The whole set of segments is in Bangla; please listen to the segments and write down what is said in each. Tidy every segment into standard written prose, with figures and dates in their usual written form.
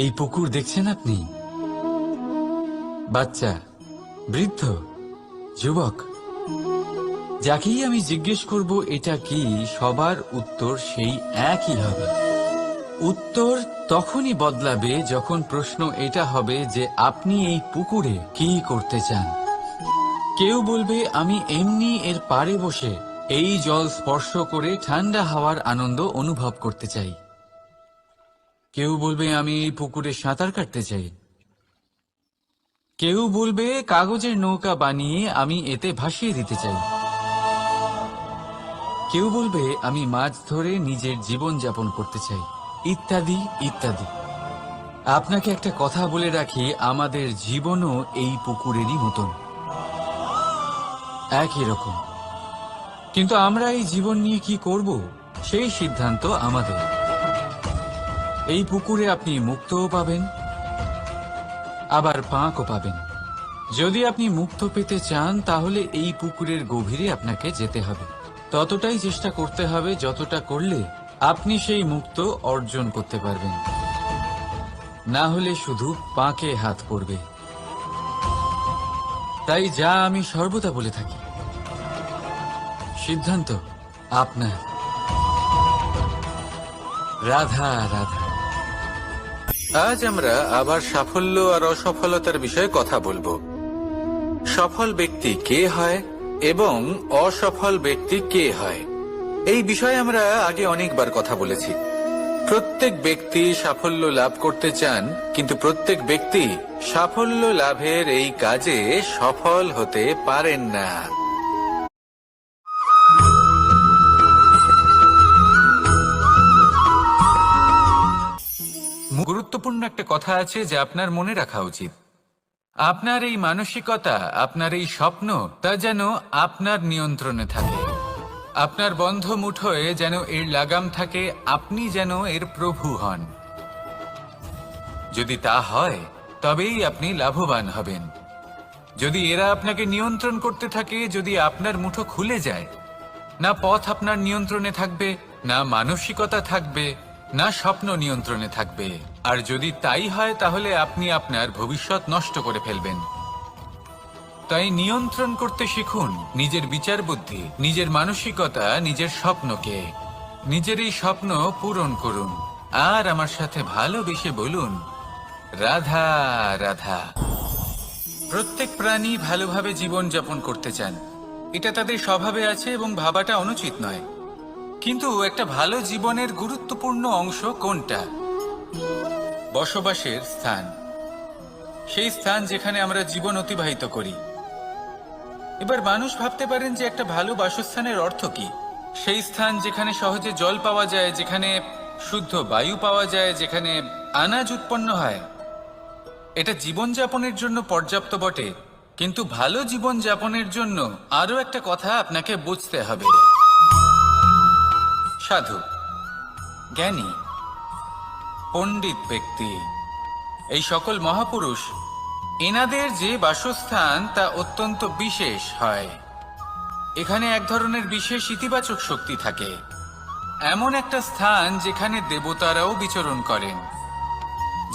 এই পুকুর দেখছেন আপনি? বাচ্চা, বৃদ্ধ, যুবক, যাকেই আমি জিজ্ঞেস করব এটা কি, সবার উত্তর সেই একই হবে। উত্তর তখনই বদলাবে যখন প্রশ্ন এটা হবে যে আপনি এই পুকুরে কি করতে চান। কেউ বলবে আমি এমনি এর পাড়ে বসে এই জল স্পর্শ করে ঠান্ডা হাওয়ার আনন্দ অনুভব করতে চাই। কেউ বলবে আমি এই পুকুরে সাঁতার কাটতে চাই। কেউ বলবে কাগজের নৌকা বানিয়ে আমি এতে ভাসিয়ে দিতে চাই। কেউ বলবে আমি মাছ ধরে নিজের জীবন যাপন করতে চাই, ইত্যাদি ইত্যাদি। আপনাকে একটা কথা বলে রাখি, আমাদের জীবনও এই পুকুরেরই মতন, একই রকম। কিন্তু আমরা এই জীবন নিয়ে কি করব, সেই সিদ্ধান্ত আমাদের। এই পুকুরে আপনি মুক্তও পাবেন, আবার পাঁকও পাবেন। যদি আপনি মুক্ত পেতে চান তাহলে এই পুকুরের গভীরে আপনাকে যেতে হবে। ততটাই চেষ্টা করতে হবে যতটা করলে আপনি সেই মুক্ত অর্জন করতে পারবেন। না হলে শুধু পাঁকে হাত পড়বে। তাই যা আমি সর্বদা বলে থাকি, সিদ্ধান্ত আপনার। রাধা রাধা। আজ আমরা আবার সাফল্য আর অসফলতার বিষয়ে কথা বলবো। সফল ব্যক্তি কে হয় এবং অসফল ব্যক্তি কে হয়, এই বিষয়ে আমরা আগে অনেকবার কথা বলেছি। প্রত্যেক ব্যক্তি সাফল্য লাভ করতে চান, কিন্তু প্রত্যেক ব্যক্তি সাফল্য লাভের এই কাজে সফল হতে পারেন না। গুরুত্বপূর্ণ একটা কথা আছে যা আপনার মনে রাখা উচিত। আপনার এই মানসিকতা, আপনার এই স্বপ্ন, তা যেন আপনার নিয়ন্ত্রণে থাকে। আপনার বন্ধ মুঠোয় যেন এর লাগাম থাকে, আপনি যেন এর প্রভু হন। যদি তা হয় তবেই আপনি লাভবান হবেন। যদি এরা আপনাকে নিয়ন্ত্রণ করতে থাকে, যদি আপনার মুঠো খুলে যায়, না পথ আপনার নিয়ন্ত্রণে থাকবে, না মানসিকতা থাকবে, না স্বপ্ন নিয়ন্ত্রণে থাকবে। আর যদি তাই হয় তাহলে আপনি আপনার ভবিষ্যৎ নষ্ট করে ফেলবেন। তাই নিয়ন্ত্রণ করতে শিখুন নিজের বিচার বুদ্ধি, নিজের মানসিকতা, নিজের স্বপ্নকে। নিজের এই স্বপ্ন পূরণ করুন আর আমার সাথে ভালোবেসে বলুন, রাধা রাধা। প্রত্যেক প্রাণী ভালোভাবে জীবন যাপন করতে চান, এটা তাদের স্বভাবে আছে এবং ভাবাটা অনুচিত নয়। কিন্তু একটা ভালো জীবনের গুরুত্বপূর্ণ অংশ কোনটা? বসবাসের স্থান, সেই স্থান যেখানে আমরা জীবন অতিবাহিত করি। এবার মানুষ ভাবতে পারেন যে একটা ভালো বাসস্থানের অর্থ কি? সেই স্থান যেখানে সহজে জল পাওয়া যায়, যেখানে শুদ্ধ বায়ু পাওয়া যায়, যেখানে আনাজ উৎপন্ন হয়। এটা জীবনযাপনের জন্য পর্যাপ্ত বটে, কিন্তু ভালো জীবন যাপনের জন্য আরো একটা কথা আপনাকে বুঝতে হবে। সাধু, জ্ঞানী, পণ্ডিত ব্যক্তি, এই সকল মহাপুরুষ, এনাদের যে বাসস্থান তা অত্যন্ত বিশেষ হয়। এখানে এক ধরনের বিশেষ ইতিবাচক শক্তি থাকে, এমন একটা স্থান যেখানে দেবতারাও বিচরণ করেন।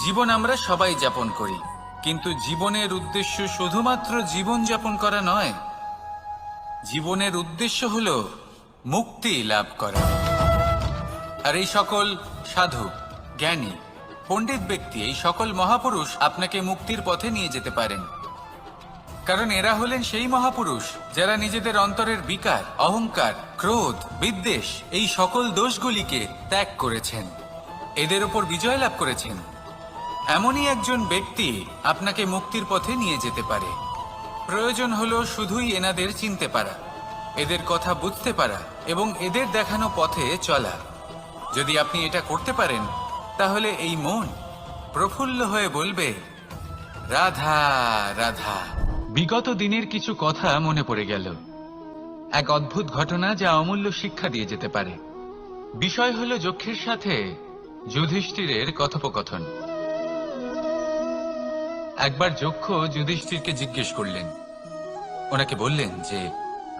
জীবন আমরা সবাই যাপন করি, কিন্তু জীবনের উদ্দেশ্য শুধুমাত্র জীবন যাপন করা নয়। জীবনের উদ্দেশ্য হল মুক্তি লাভ করা। আর এই সকল সাধু, জ্ঞানী, পণ্ডিত ব্যক্তি, এই সকল মহাপুরুষ আপনাকে মুক্তির পথে নিয়ে যেতে পারেন। কারণ এরা হলেন সেই মহাপুরুষ যারা নিজেদের অন্তরের বিকার, অহংকার, ক্রোধ, বিদ্বেষ, এই সকল দোষগুলিকে ত্যাগ করেছেন, এদের উপর বিজয় লাভ করেছেন। এমনই একজন ব্যক্তি আপনাকে মুক্তির পথে নিয়ে যেতে পারে। প্রয়োজন হলো শুধুই এনাদের চিনতে পারা, এদের কথা বুঝতে পারা এবং এদের দেখানো পথে চলা। যদি আপনি এটা করতে পারেন তাহলে এই মন প্রফুল্ল হয়ে বলবে, রাধা রাধা। বিগত দিনের কিছু কথা মনে পড়ে গেল, এক অদ্ভুত ঘটনা যা অমূল্য শিক্ষা দিয়ে যেতে পারে। বিষয় হলো যক্ষের সাথে যুধিষ্ঠিরের কথোপকথন। একবার যক্ষ যুধিষ্ঠিরকে জিজ্ঞেস করলেন, ওনাকে বললেন যে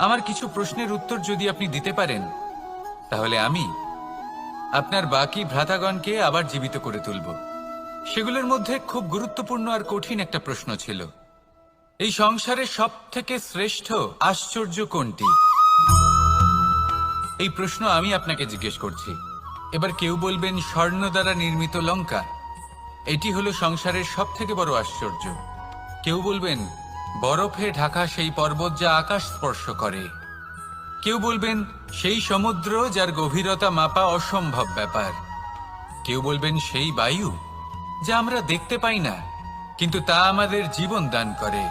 আমার কিছু প্রশ্নের উত্তর যদি আপনি দিতে পারেন তাহলে আমি আপনার বাকি ভ্রাতাগণকে আবার জীবিত করে তুলব। সেগুলোর মধ্যে খুব গুরুত্বপূর্ণ আর কঠিন একটা প্রশ্ন ছিল, এই সংসারের সব থেকে শ্রেষ্ঠ আশ্চর্য কোনটি? এই প্রশ্ন আমি আপনাকে জিজ্ঞেস করছি। এবার কেউ বলবেন স্বর্ণ দ্বারা নির্মিত লঙ্কা, এটি হলো সংসারের সব থেকে বড় আশ্চর্য। কেউ বলবেন বরফে ঢাকা সেই পর্বত যা আকাশ স্পর্শ করে। কেউ বলবেন সেই সমুদ্র যার গভীরতা মাপা অসম্ভব ব্যাপার। কেউ বলবেন সেই বায়ু যা আমরা দেখতে পাই না, কিন্তু তা আমাদের জীবন দান করে।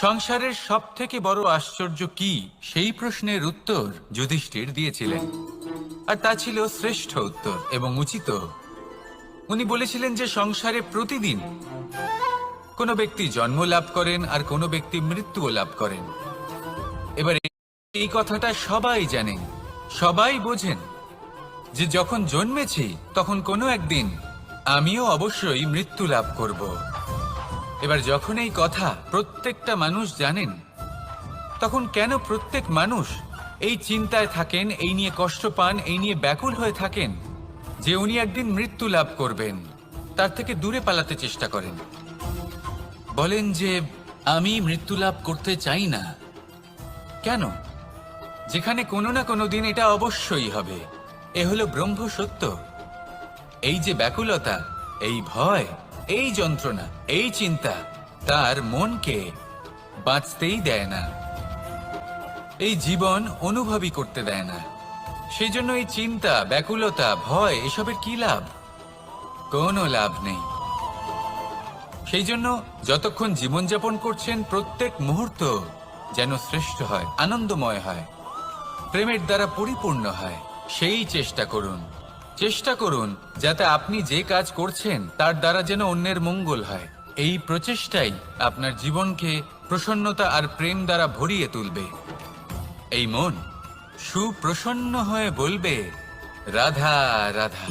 সংসারের সব থেকে বড় আশ্চর্য কি, সেই প্রশ্নের উত্তর যুধিষ্ঠির দিয়েছিলেন, আর তা ছিল শ্রেষ্ঠ উত্তর এবং উচিত। উনি বলেছিলেন যে সংসারে প্রতিদিন কোনো ব্যক্তি জন্ম লাভ করেন আর কোনো ব্যক্তি মৃত্যুও লাভ করেন। এবার এই কথাটা সবাই জানেন, সবাই বোঝেন যে যখন জন্মেছি তখন কোনো একদিন আমিও অবশ্যই মৃত্যু লাভ করব। এবার যখন এই কথা প্রত্যেকটা মানুষ জানেন, তখন কেন প্রত্যেক মানুষ এই চিন্তায় থাকেন, এই নিয়ে কষ্ট পান, এই নিয়ে ব্যাকুল হয়ে থাকেন যে উনি একদিন মৃত্যু লাভ করবেন, তার থেকে দূরে পালাতে চেষ্টা করেন? বলেন যে আমি মৃত্যু লাভ করতে চাই না। কেন? যেখানে কোনো না কোনো দিন এটা অবশ্যই হবে। এ হলো ব্রহ্ম সত্য। এই যে ব্যাকুলতা, এই ভয়, এই যন্ত্রণা, এই চিন্তা তার মনকে বাঁচতেই দেয় না, এই জীবন অনুভবই করতে দেয় না। সেই জন্য এই চিন্তা, ব্যাকুলতা, ভয় এসবের কি লাভ? কোনো লাভ নেই। সেই জন্য যতক্ষণ জীবনযাপন করছেন প্রত্যেক মুহূর্ত যেন শ্রেষ্ঠ হয়, আনন্দময় হয়, প্রেমের দ্বারা পরিপূর্ণ হয়, সেই চেষ্টা করুন। চেষ্টা করুন যাতে আপনি যে কাজ করছেন তার দ্বারা যেন অন্যের মঙ্গল হয়। এই প্রচেষ্টাই আপনার জীবনকে প্রসন্নতা আর প্রেম দ্বারা ভরিয়ে তুলবে। এই মন সুপ্রসন্ন হয়ে বলবে রাধা রাধা।